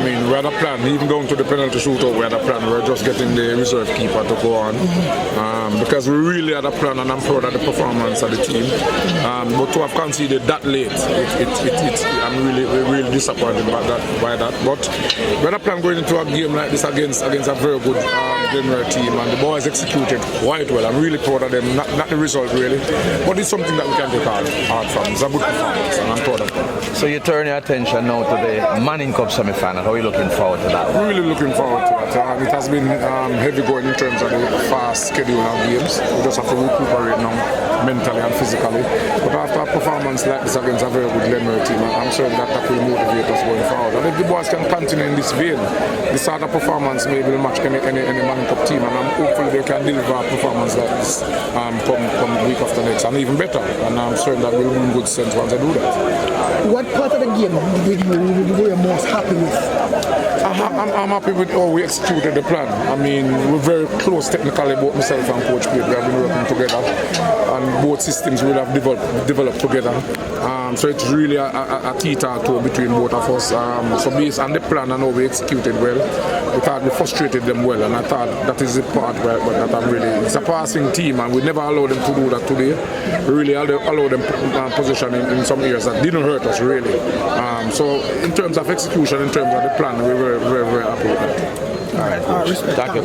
mean, we had a plan. Even going to the penalty shootout, we had a plan. We were just getting the reserve keeper to go on. Because we really had a plan, and I'm proud of the performance of the team. But to have conceded that late, I'm really disappointed by that. But we had a plan going into a game like this against a very good Glenmuir team, and the boys executed quite well. I'm really proud of them. Not the result really, but it's something that we can take hard from. It's a good performance, and I'm proud of them. So you turn your attention now to the Manning Cup semi-final. How are you looking forward to that? Really looking forward to that. It has been heavy going in terms of the fast schedule of games. We just have to recuperate now, mentally and physically. But after a performance like this against a very good Glenmuir team, I'm sure that will motivate us going forward. And if the boys can continue in this vein, this sort of performance maybe will match any Manning Cup team, and I'm hopeful they can deliver a performance like this come week after next, and even better. And I'm certain that we'll be in good sense once they do that. What part of the game were you most happy with? I'm happy with how we executed the plan. I mean, we're very close technically, both myself and Coach Pete. We have been working together, and both systems will have developed together. So it's really a tea-talk between both of us. So based on the plan and how we executed well, we thought we frustrated them well, and I thought that is the part where that I'm really. It's a passing team, and we never allowed them to do that today. We really allowed them possession in some areas that didn't hurt us really. So in terms of execution, in terms of the plan, we were very happy with that. All right. Thank you.